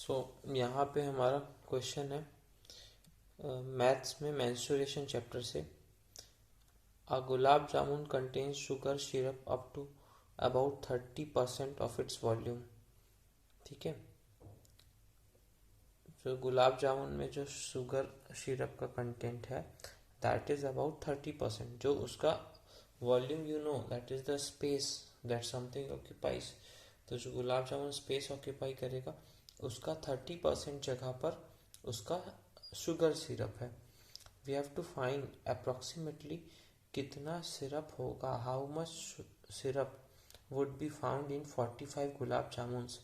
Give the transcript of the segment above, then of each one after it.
यहाँ पे हमारा क्वेश्चन है मैथ्स में मेंस्ट्रुएशन चैप्टर से। A gulab jamun contains sugar syrup up to about 30% of its volume. ठीक है, जो गुलाब जामुन में जो शुगर सिरप का कंटेंट है दैट इज अबाउट 30%। जो उसका volume that is the space that something occupies. तो जो गुलाब जामुन स्पेस ऑक्यूपाई करेगा उसका 30% जगह पर उसका शुगर सिरप है। We have to find approximately कितना सिरप होगा, how much syrup would be found in 45 gulab jamuns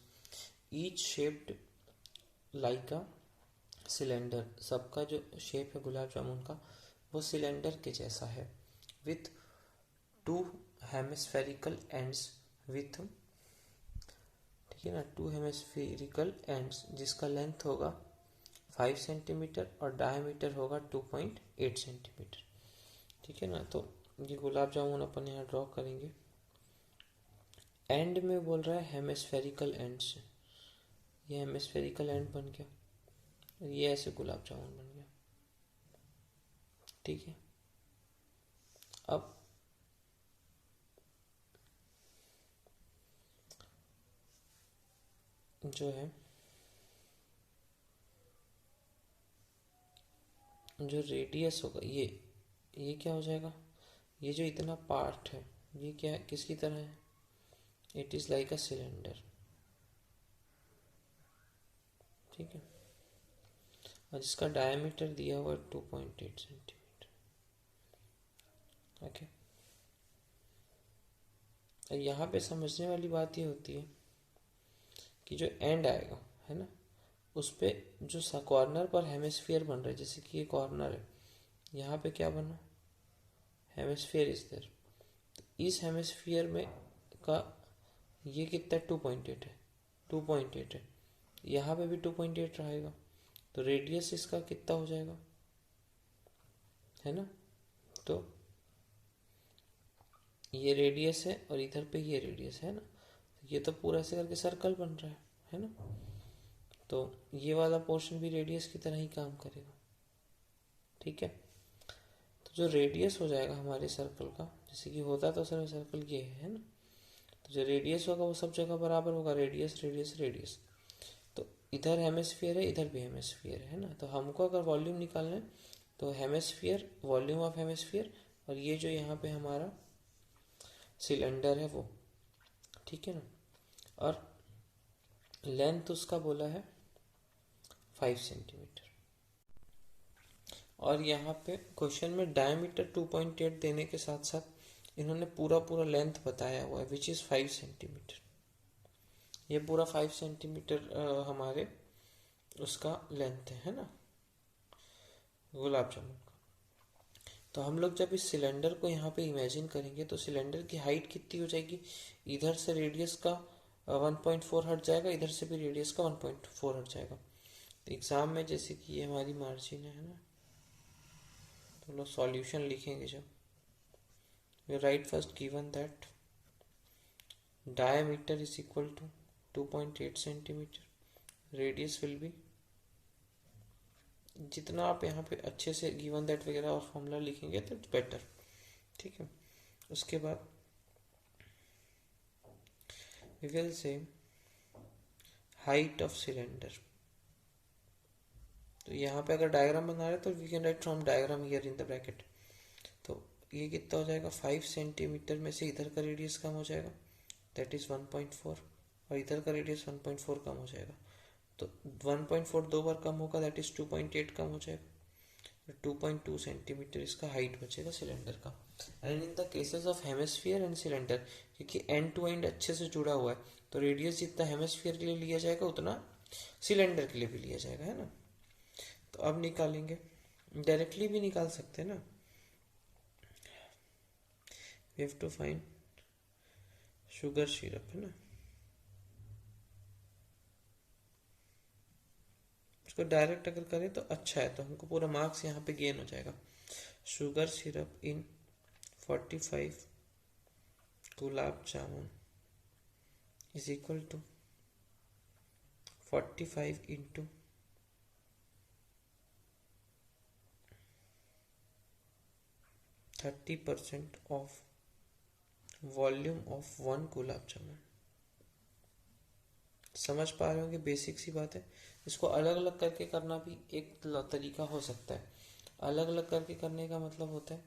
each shaped like a cylinder. सबका जो शेप है गुलाब जामुन का वो सिलेंडर के जैसा है, with to hemispherical ends with, ठीक है ना, टू हेमिस्फेरिकल एंड्स जिसका लेंथ होगा 5 सेंटीमीटर और डायमीटर होगा 2.8 सेंटीमीटर। ठीक है ना, तो ये गुलाब जामुन अपन यहाँ ड्रॉ करेंगे। एंड में बोल रहा है हेमिस्फेरिकल एंड्स, ये हेमिस्फेरिकल एंड बन गया, ये ऐसे गुलाब जामुन बन गया। ठीक है, अब जो है जो रेडियस होगा ये क्या हो जाएगा, ये जो इतना पार्ट है ये क्या है, किसकी तरह है, it is like a cylinder. ठीक है, और जिसका डायमीटर दिया हुआ 2.8 सेंटीमीटर। ओके, यहाँ पे समझने वाली बात ये होती है कि जो एंड आएगा है ना, उस पे जो सा कॉर्नर पर हेमिस्फीयर बन रहा है, जैसे कि ये कॉर्नर है, यहाँ पे क्या बना, हेमिस्फीयर इज देयर। इस हेमिस्फीयर में का ये कितना 2.8 है, 2.8 है, यहाँ पे भी 2.8 रहेगा, तो रेडियस इसका कितना हो जाएगा, है ना। तो ये रेडियस है और इधर पे ये रेडियस है ना, ये तो पूरा ऐसे करके सर्कल बन रहा है ना, तो ये वाला पोर्शन भी रेडियस की तरह ही काम करेगा। ठीक है, तो जो रेडियस हो जाएगा हमारे सर्कल का, जैसे कि होता तो सर्कल ये है ना, तो जो रेडियस होगा वो सब जगह बराबर होगा, रेडियस रेडियस रेडियस। तो इधर हेमिस्फीयर है, इधर भी हेमिस्फीयर है ना, तो हमको अगर वॉल्यूम निकालना है तो हेमिस्फीयर, वॉल्यूम ऑफ हेमिस्फीयर, और ये जो यहाँ पे हमारा सिलेंडर है वो, ठीक है ना, और लेंथ उसका बोला है 5 सेंटीमीटर। और यहाँ पे क्वेश्चन में डायमीटर 2.8 देने के साथ साथ इन्होंने पूरा पूरा लेंथ बताया हुआ है विच इज़ 5 सेंटीमीटर। ये पूरा 5 सेंटीमीटर हमारे उसका लेंथ है ना गुलाब जामुन का। तो हम लोग जब इस सिलेंडर को यहाँ पे इमेजिन करेंगे तो सिलेंडर की हाइट कितनी हो जाएगी, इधर से रेडियस का 1.4 हट जाएगा, इधर से भी रेडियस का 1.4 हट जाएगा। तो एग्जाम में जैसे कि ये हमारी मार्जिन है ना, तो लोग सॉल्यूशन लिखेंगे जब, we write first given that diameter is equal to 2.8 centimeter, radius will be, जितना आप यहाँ पे अच्छे से गिवन दैट वगैरह और फॉर्मूला लिखेंगे तो बेटर। ठीक है, उसके बाद we will say height of cylinder. तो यहाँ पे अगर डायग्राम बना रहे तो we can write from diagram here in the bracket. तो ये कितना हो जाएगा, 5 सेंटीमीटर में से इधर का रेडियस कम हो जाएगा, दैट इज 1.4, और इधर का रेडियस 1.4 कम हो जाएगा, तो 1.4 दो बार कम होगा, दैट इज 2.8 कम हो जाएगा, 2.2 सेंटीमीटर इसका हाइट बचेगा सिलेंडर का। And in the cases of hemisphere and cylinder, क्योंकि एंड टू एंड अच्छे से जुड़ा हुआ है, तो रेडियस जितना हेमिस्फीयर के लिए लिया जाएगा उतना सिलेंडर के लिए भी लिया जाएगा, है ना। तो अब निकालेंगे, डायरेक्टली भी निकाल सकते हैं ना, we have to find sugar syrup, है ना। इसको डायरेक्ट अगर करें तो अच्छा है, तो हमको पूरा मार्क्स यहाँ पे गेन हो जाएगा। Sugar syrup in 45 gulab jamun is equal to 45 into 30% of volume of 1 gulab jamun. समझ पा रहे होंगे, बेसिक सी बात है। इसको अलग अलग करके करना भी एक तरीका हो सकता है। अलग अलग करके करने का मतलब होता है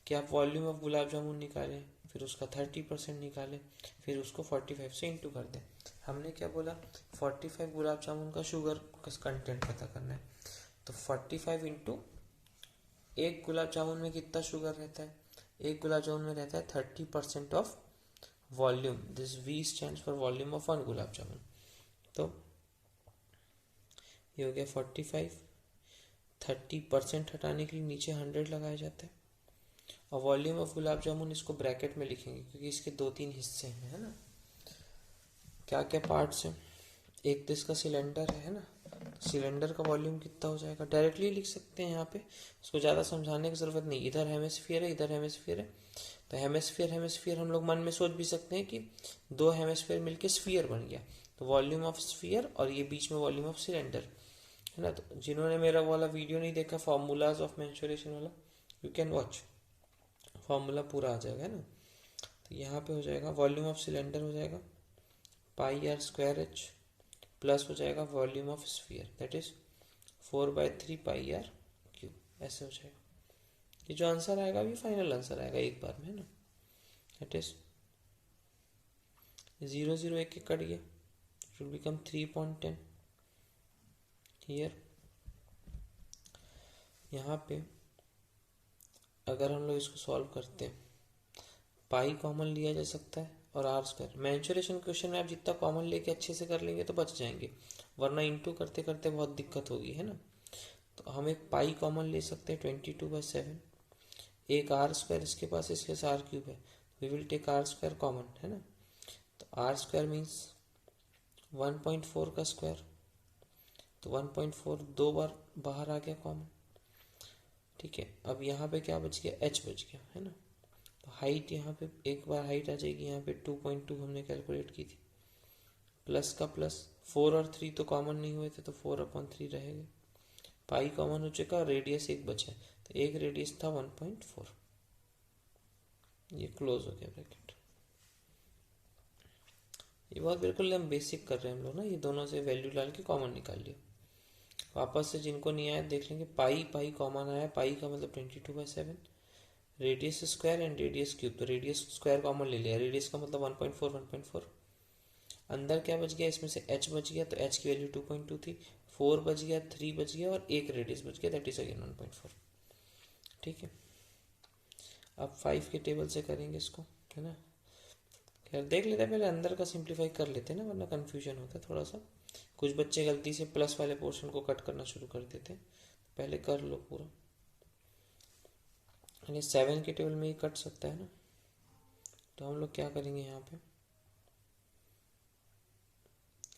कि आप वॉल्यूम ऑफ गुलाब जामुन निकालें, फिर उसका 30% निकालें, फिर उसको 45 से इंटू कर दें। हमने क्या बोला, 45 गुलाब जामुन का शुगर कंटेंट पता करना है, तो 45 इंटू एक गुलाब जामुन में कितना शुगर रहता है, एक गुलाब जामुन में रहता है 30% of volume. This V stands for volume of 1 gulab जामुन। तो ये हो गया 45, 30% हटाने के लिए नीचे 100 लगाया जाता है, और वॉल्यूम ऑफ गुलाब जामुन इसको ब्रैकेट में लिखेंगे क्योंकि इसके 2-3 हिस्से हैं, है ना। क्या क्या पार्ट्स हैं, एक तो इसका सिलेंडर है ना, सिलेंडर का वॉल्यूम कितना हो जाएगा डायरेक्टली लिख सकते हैं यहाँ पे, इसको ज़्यादा समझाने की ज़रूरत नहीं। इधर हेमिस्फीयर है, इधर हेमिस्फीयर है, तो हेमिस्फीयर हम लोग मन में सोच भी सकते हैं कि दो हेमिस्फीयर मिलके स्फीयर बन गया, तो वॉल्यूम ऑफ स्फीयर और ये बीच में वॉल्यूम ऑफ सिलेंडर, है ना। तो जिन्होंने मेरा वाला वीडियो नहीं देखा फॉर्मूलाज ऑफ मेंसुरेशन वाला, यू कैन वॉच, फॉर्मूला पूरा आ जाएगा, है ना। तो यहाँ पे हो जाएगा वॉल्यूम ऑफ सिलेंडर हो जाएगा πr² प्लस हो जाएगा volume of sphere that is 4/3 πr³, ऐसे हो जाएगा। ये जो आंसर आएगा ये फाइनल आंसर आएगा एक बार में, है ना। दैट इज 0 0 एक कट गया, इट विल बिकम 3.10 हियर। यहाँ पे अगर हम लोग इसको सॉल्व करते हैं, पाई कॉमन लिया जा सकता है और r²। मैंसुरेशन क्वेश्चन में आप जितना कॉमन लेके अच्छे से कर लेंगे तो बच जाएंगे, वरना इंटू करते करते बहुत दिक्कत होगी, है ना। तो हम एक पाई कॉमन ले सकते हैं 22/7, एक r² इसके पास इसलिए r³ है, we will take r² common, है ना। तो r² मीन्स 1.4 का स्क्वायर, तो 1.4 दो बार बाहर आ गया कॉमन, ठीक है। अब यहाँ पे क्या बच गया, h बच गया, है ना। तो हाइट यहाँ पे एक बार हाइट आ जाएगी, यहाँ पे 2.2 हमने कैलकुलेट की थी, प्लस का प्लस, 4 और 3 तो कॉमन नहीं हुए थे तो 4/3 रहेगा, पाई कॉमन हो चुका, रेडियस एक बचा है, तो एक रेडियस था 1.4, ये क्लोज हो गया ब्रैकेट। ये बहुत बिल्कुल हम बेसिक कर रहे हैं हम लोग ना, ये दोनों से वैल्यू डाल के कॉमन निकाल लिया। वापस से जिनको नहीं आया देख लेंगे, पाई कॉमन आया, पाई का मतलब 22/7, radius square and radius cube, तो रेडियस स्क्वायर कॉमन ले लिया, रेडियस का मतलब 1.4, अंदर क्या बच गया, इसमें से h बच गया, तो h की वैल्यू 2.2 थी, 4 बच गया, 3 बच गया और एक रेडियस बच गया, दैट इज अगेन 1.4, ठीक है। अब 5 के टेबल से करेंगे इसको, है ना। खैर देख लेते हैं, पहले अंदर का सिंप्लीफाई कर लेते हैं ना, वरना कन्फ्यूजन होता है थोड़ा सा। कुछ बच्चे गलती से प्लस वाले पोर्शन को कट करना शुरू कर देते हैं, पहले कर लो पूरा, यानी 7 के टेबल में ही कट सकता है ना। तो हम लोग क्या करेंगे, यहाँ पे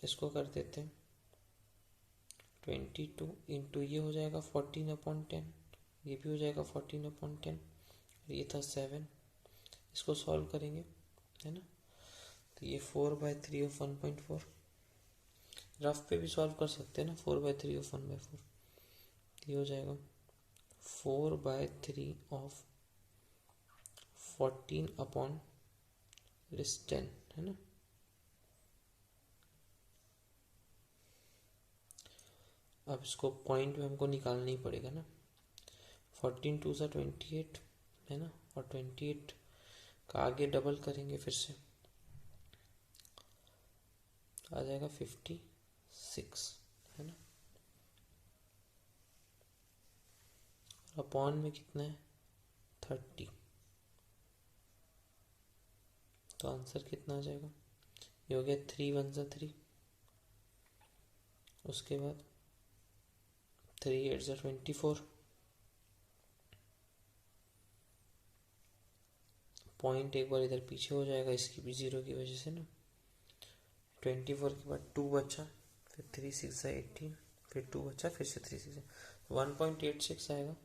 इसको कर देते हैं 22 इंटू ये हो जाएगा 14/10, ये भी हो जाएगा 14/10, ये था 7, इसको सॉल्व करेंगे, है ना। तो ये 4/3 ऑफ 1.4, रफ पे भी सॉल्व कर सकते हैं ना, 4/3 ऑफ 1/4, ये हो जाएगा 4/3 ऑफ 14/10, है ना। अब इसको पॉइंट में हमको निकालना ही पड़ेगा ना, 14 2 सा 28, है ना, और 28 का आगे डबल करेंगे फिर से, आ जाएगा 56, है ना। अपॉन में कितना है 30, तो आंसर कितना आ जाएगा, ये हो गया 3 1 सा 3, उसके बाद 3 8 सा 24, पॉइंट एक बार इधर पीछे हो जाएगा इसकी भी 0 की वजह से ना, 24 के बाद 2 बचा, फिर 3 6 सा 18, फिर 2 बचा, फिर से 3 6 1.86 आएगा,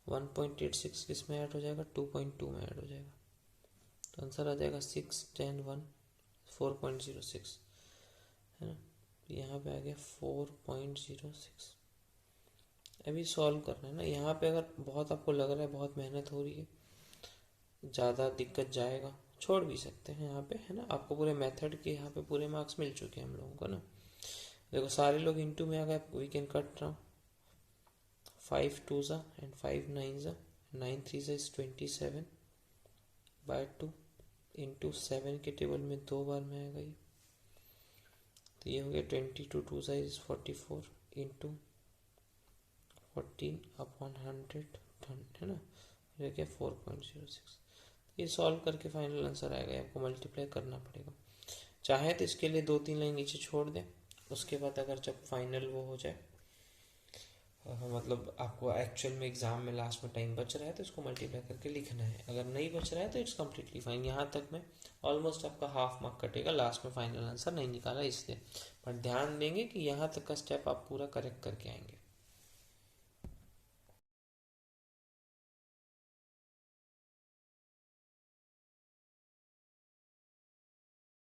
1.86 किस में ऐड हो जाएगा, 2.2 में ऐड हो जाएगा, तो आंसर आ जाएगा 6 10 1 4.06, है ना। तो यहाँ पे आ गया 4.06। अभी सॉल्व करना है ना। यहाँ पे अगर बहुत आपको लग रहा है बहुत मेहनत हो रही है, ज़्यादा दिक्कत जाएगा, छोड़ भी सकते हैं यहाँ पे, है ना। आपको पूरे मेथड के यहाँ पे पूरे मार्क्स मिल चुके हैं हम लोगों को ना। देखो सारे लोग इनटू में आ गए, we can cut now. 5 2 and 5 9 9 3 is 27/2 into 7 के टेबल में 2 बार में आएगा ये, तो ये हो गया 22 2 इज 44 इंटू 14/100, है ना। ये क्या 4.06। ये सॉल्व करके फाइनल आंसर आएगा, आपको मल्टीप्लाई करना पड़ेगा। चाहे तो इसके लिए 2-3 लाइन नीचे छोड़ दें, उसके बाद अगर जब फाइनल वो हो जाए, मतलब आपको एक्चुअल में एग्जाम में लास्ट में टाइम बच रहा है तो इसको मल्टीप्लाई करके लिखना है। अगर नहीं बच रहा है तो इट्स कम्प्लीटली फाइन। यहाँ तक में ऑलमोस्ट आपका हाफ मार्क कटेगा, लास्ट में फाइनल आंसर नहीं निकाला इसलिए। पर ध्यान देंगे कि यहाँ तक का स्टेप आप पूरा करेक्ट करके आएंगे।